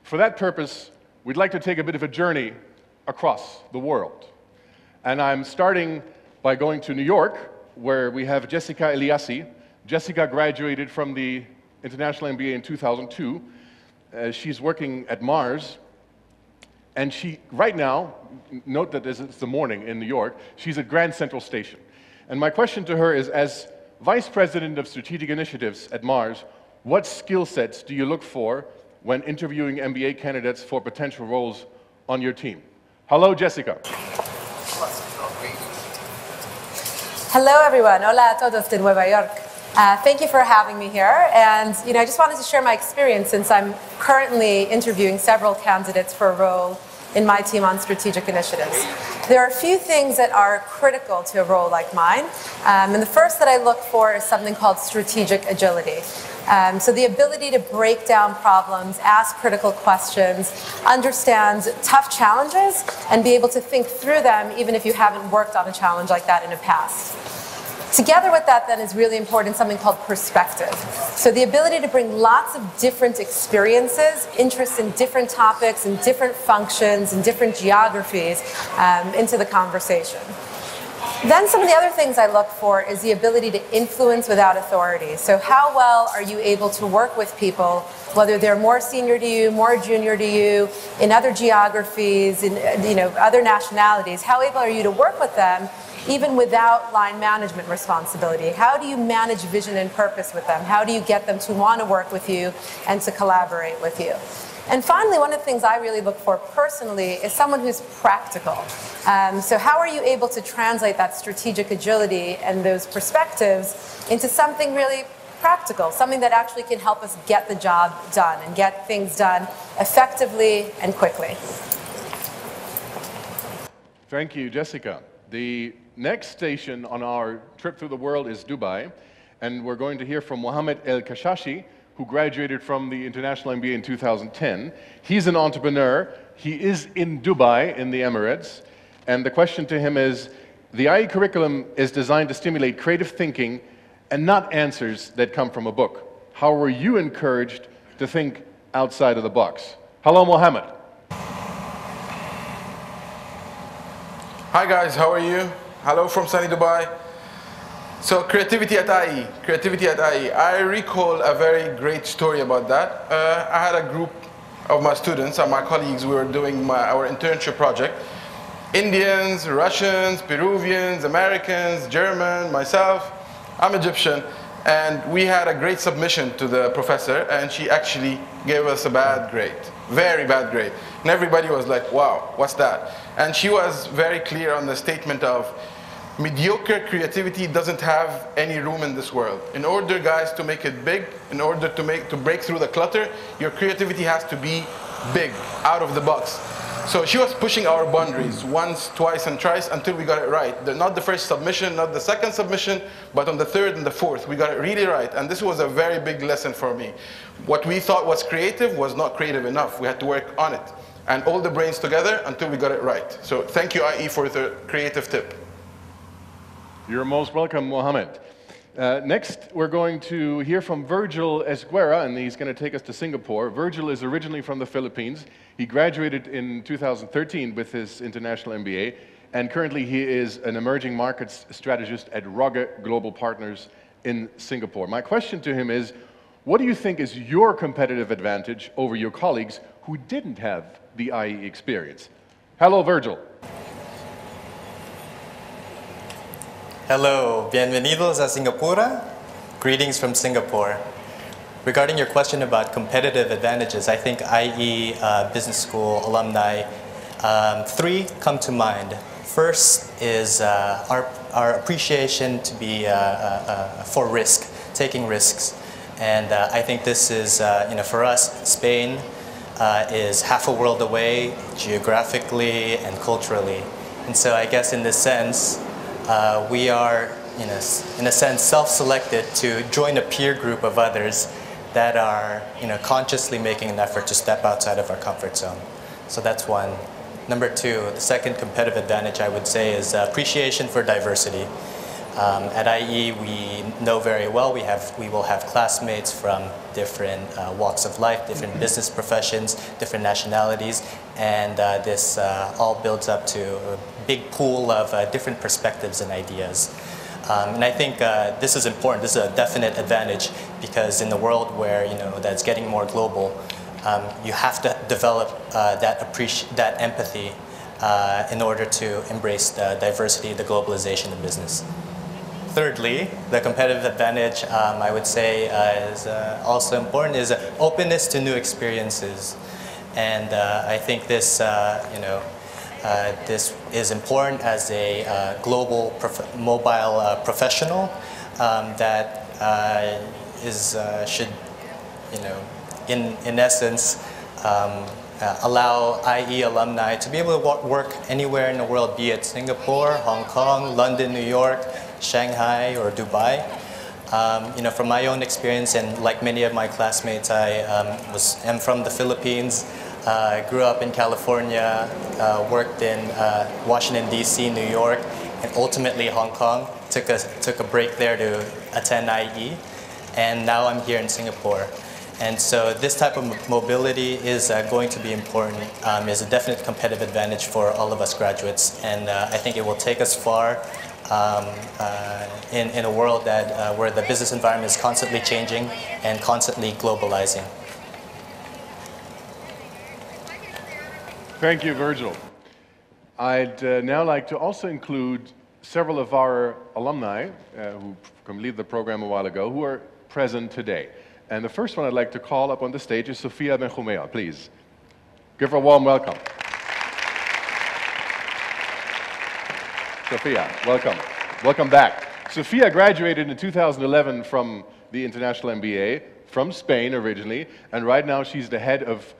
For that purpose, we'd like to take a bit of a journey across the world. And I'm starting by going to New York, where we have Jessica Eliassi. Jessica graduated from the International MBA in 2002. She's working at Mars. And she, right now, note that it's the morning in New York, she's at Grand Central Station. And my question to her is, as Vice President of Strategic Initiatives at Mars, what skill sets do you look for when interviewing MBA candidates for potential roles on your team? Hello, Jessica. Hello, everyone. Hola a todos de Nueva York. Thank you for having me here. And I just wanted to share my experience since I'm currently interviewing several candidates for a role in my team on strategic initiatives. There are a few things that are critical to a role like mine. And the first that I look for is something called strategic agility. So the ability to break down problems, ask critical questions, understand tough challenges, and be able to think through them even if you haven't worked on a challenge like that in the past. Together with that then is really important something called perspective. So the ability to bring lots of different experiences, interests in different topics and different functions and different geographies into the conversation. Then some of the other things I look for is the ability to influence without authority. So how well are you able to work with people, whether they're more senior to you, more junior to you, in other geographies, in other nationalities, how able are you to work with them even without line management responsibility? How do you manage vision and purpose with them? How do you get them to want to work with you and to collaborate with you? And finally, one of the things I really look for personally is someone who's practical. So how are you able to translate that strategic agility and those perspectives into something really practical, something that actually can help us get the job done and get things done effectively and quickly? Thank you, Jessica. The next station on our trip through the world is Dubai, and we're going to hear from Mohammed El-Kashashi, who graduated from the International MBA in 2010. He's an entrepreneur. He is in Dubai, in the Emirates, and the question to him is, the IE curriculum is designed to stimulate creative thinking and not answers that come from a book. How were you encouraged to think outside of the box? Hello, Mohammed. Hi guys, how are you? Hello from sunny Dubai. So creativity at IE, I recall a very great story about that. I had a group of my students and my colleagues. We were doing our internship project. Indians, Russians, Peruvians, Americans, German, myself. I'm Egyptian. And we had a great submission to the professor, and she actually gave us a bad grade, very bad grade. And everybody was like, wow, what's that? And she was very clear on the statement of, mediocre creativity doesn't have any room in this world. In order, guys, to make it big, in order to break through the clutter, your creativity has to be big, out of the box. So she was pushing our boundaries once, twice, and thrice until we got it right. Not the first submission, not the second submission, but on the third and the fourth, we got it really right. And this was a very big lesson for me. What we thought was creative was not creative enough. We had to work on it. And all the brains together until we got it right. So thank you, IE, for the creative tip. You're most welcome, Mohammed. Next, we're going to hear from Virgil Esguerra, and he's going to take us to Singapore. Virgil is originally from the Philippines. He graduated in 2013 with his international MBA, and currently he is an emerging markets strategist at Rogge Global Partners in Singapore. My question to him is, what do you think is your competitive advantage over your colleagues who didn't have the IE experience? Hello, Virgil. Hello, bienvenidos a Singapura. Greetings from Singapore. Regarding your question about competitive advantages, I think IE Business School alumni, three come to mind. First is our appreciation to be for risk, taking risks. And I think this is, for us, Spain is half a world away geographically and culturally. And so I guess in this sense, we are, in a sense, self-selected to join a peer group of others that are, consciously making an effort to step outside of our comfort zone. So that's one. Number two, the second competitive advantage I would say is appreciation for diversity. At IE, we know very well we will have classmates from different walks of life, different business professions, different nationalities, and this all builds up to a big pool of different perspectives and ideas. And I think this is important. This is a definite advantage because in the world where that's getting more global, you have to develop that empathy in order to embrace the diversity, the globalization of business. Thirdly, the competitive advantage I would say is also important is openness to new experiences, and I think this this is important as a global mobile professional that should in essence allow IE alumni to be able to work anywhere in the world, be it Singapore, Hong Kong, London, New York, Shanghai, or Dubai. From my own experience, and like many of my classmates, I am from the Philippines, grew up in California, worked in Washington, D.C., New York, and ultimately Hong Kong. Took a break there to attend IE, and now I'm here in Singapore. And so this type of mobility is going to be important, is a definite competitive advantage for all of us graduates, and I think it will take us far in a world that, where the business environment is constantly changing and constantly globalizing. Thank you, Virgil. I'd now like to also include several of our alumni who completed the program a while ago who are present today. And the first one I'd like to call up on the stage is Sofia Benjumea, please. Give her a warm welcome. Sofia, welcome. Welcome back. Sofia graduated in 2011 from the International MBA, from Spain originally, and right now she's the head of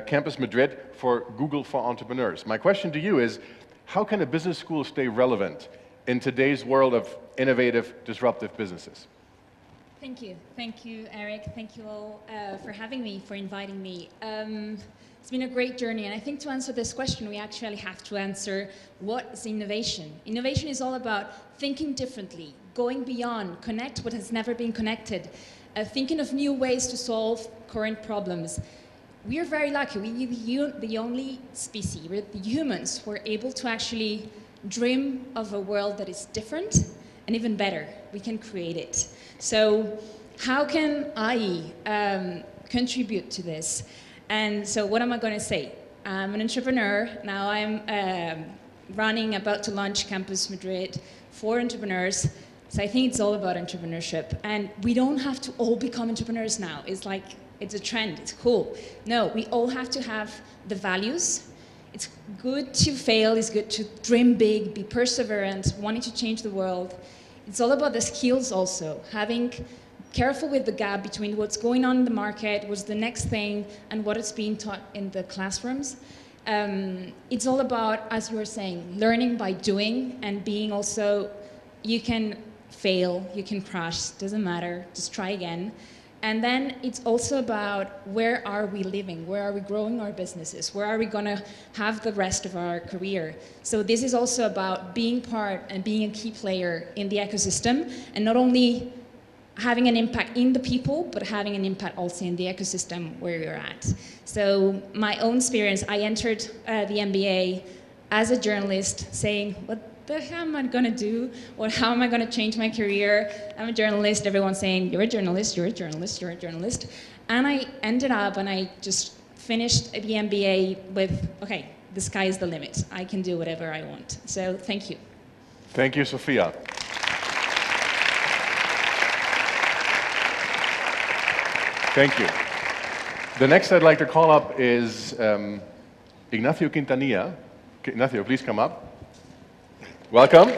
Campus Madrid for Google for Entrepreneurs. My question to you is, how can a business school stay relevant in today's world of innovative, disruptive businesses? Thank you, Eric. Thank you all for having me, for inviting me. It's been a great journey, and I think to answer this question, we actually have to answer what is innovation. Innovation is all about thinking differently, going beyond, connect what has never been connected, thinking of new ways to solve current problems. We are very lucky. We're the only species, we're the humans, who are able to actually dream of a world that is different and even better. We can create it. So how can I contribute to this? And so what am I going to say? I'm an entrepreneur. Now I'm about to launch Campus Madrid for entrepreneurs. So I think it's all about entrepreneurship. And we don't have to all become entrepreneurs now. It's like, it's a trend, it's cool. No, we all have to have the values. It's good to fail, it's good to dream big, be perseverant, wanting to change the world. It's all about the skills also, having careful with the gap between what's going on in the market, what's the next thing, and what is being taught in the classrooms. It's all about, as you were saying, learning by doing and being also, you can fail, you can crash, doesn't matter, just try again. And then it's also about where are we living, where are we growing our businesses, where are we going to have the rest of our career. So this is also about being part and being a key player in the ecosystem, and not only having an impact in the people, but having an impact also in the ecosystem where you're at. So my own experience, I entered the MBA as a journalist saying, what the hell am I going to do? Or how am I going to change my career? I'm a journalist, everyone's saying, you're a journalist, you're a journalist, you're a journalist. And I ended up and I just finished the MBA with, okay, the sky is the limit. I can do whatever I want. So thank you. Thank you, Sofia. Thank you. The next I'd like to call up is Ignacio Quintanilla. Ignacio, please come up. Welcome.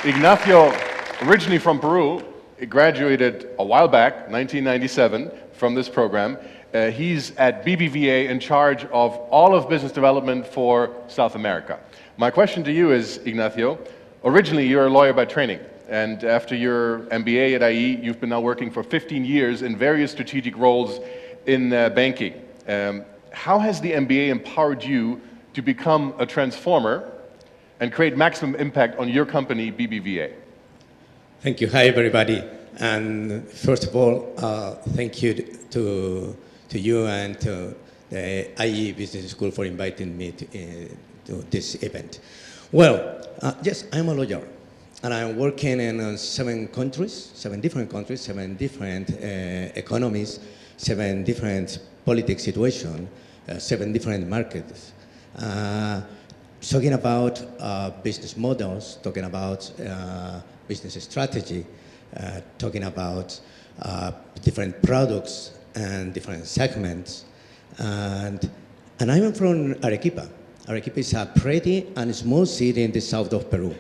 Ignacio, originally from Peru, graduated a while back, 1997, from this program. He's at BBVA in charge of all of business development for South America. My question to you is, Ignacio, originally you're a lawyer by training, and after your MBA at IE, you've been now working for 15 years in various strategic roles in banking. How has the MBA empowered you to become a transformer and create maximum impact on your company, BBVA? Thank you. Hi, everybody. And first of all, thank you to you and to the IE Business School for inviting me to this event. Well, yes, I'm a lawyer, and I'm working in 7 countries, 7 different countries, 7 different economies, 7 different political situations, 7 different markets. Talking about business models, talking about business strategy, talking about different products and different segments. And I'm from Arequipa. Arequipa is a pretty and small city in the south of Peru.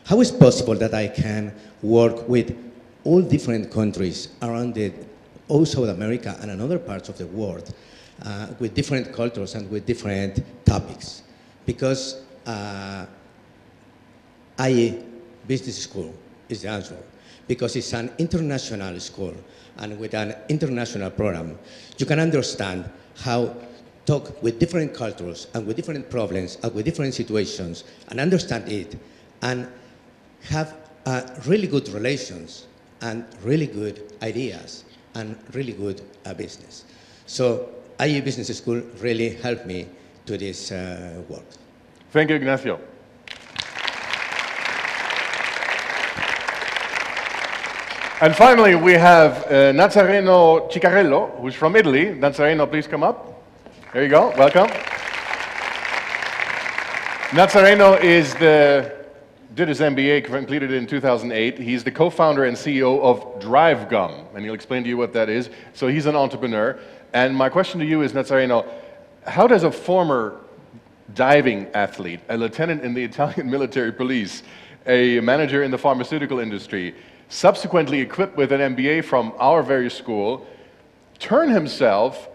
How is it possible that I can work with all different countries around all South America and in other parts of the world with different cultures and with different topics? Because IE Business School is the answer. Because it's an international school, and with an international program, you can understand how talk with different cultures and with different problems and with different situations and understand it and have really good relations and really good ideas and really good business. So IE Business School really helped me to this work. Thank you, Ignacio. And finally, we have Nazareno Ciccarello, who's from Italy. Nazareno, please come up. There you go. Welcome. Nazareno did his MBA, completed it in 2008. He's the co-founder and CEO of Drive Gum, and he'll explain to you what that is. So he's an entrepreneur. And my question to you is, Nazareno, how does a former diving athlete, a lieutenant in the Italian military police, a manager in the pharmaceutical industry, subsequently equipped with an MBA from our very school, turn himself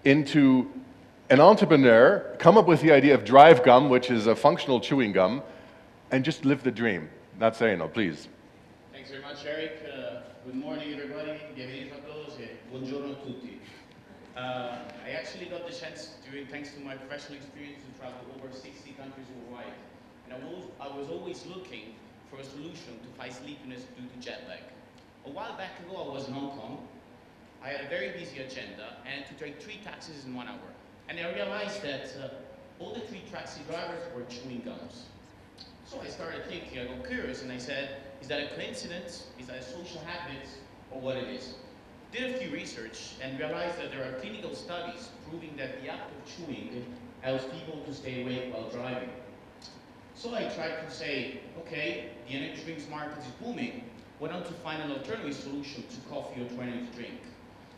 into an entrepreneur, come up with the idea of Drive Gum, which is a functional chewing gum, and just live the dream? Nazareno, please. Thanks very much, Eric. Good morning, everybody. Bienvenidos a todos. Buongiorno a tutti. I actually got the chance, thanks to my professional experience, to travel over 60 countries worldwide. And I was always looking for a solution to fight sleepiness due to jet lag. A while back ago, I was in Hong Kong. I had a very busy agenda and to take 3 taxis in 1 hour. And I realized that all the 3 taxi drivers were chewing gums. So I started thinking, I got curious, and I said, is that a coincidence? Is that a social habit? Or what it is? Did a few research and realized that there are clinical studies proving that the act of chewing helps people to stay awake while driving. So I tried to say, okay, the energy drinks market is booming. Why don't you find an alternative solution to coffee or to energy drink?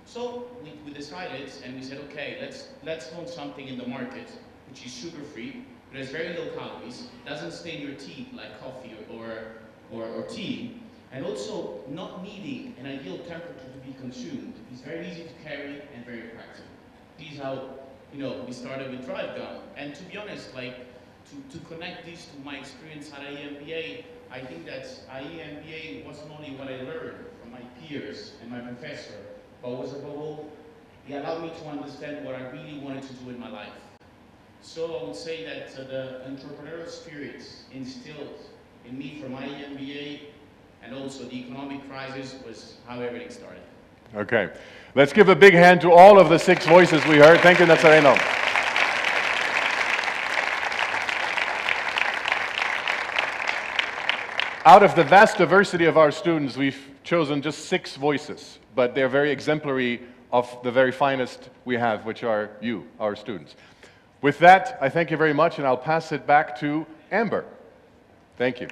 So we decided, and we said, okay, let's launch something in the market which is sugar-free, but has very low calories, doesn't stain your teeth like coffee or tea, and also not needing an ideal temperature to be consumed. It's very easy to carry and very practical. This is how we started with Drive Gum. And to be honest, to connect this to my experience at IE MBA, I think that IE MBA wasn't only what I learned from my peers and my professor, but was above all, it allowed me to understand what I really wanted to do in my life. So I would say that the entrepreneurial spirit instilled in me from IE MBA and also the economic crisis was how everything started. Okay. Let's give a big hand to all of the 6 voices we heard. Thank you, Nazareno. Out of the vast diversity of our students, we've chosen just 6 voices, but they're very exemplary of the very finest we have, which are you, our students. With that, I thank you very much, and I'll pass it back to Amber. Thank you.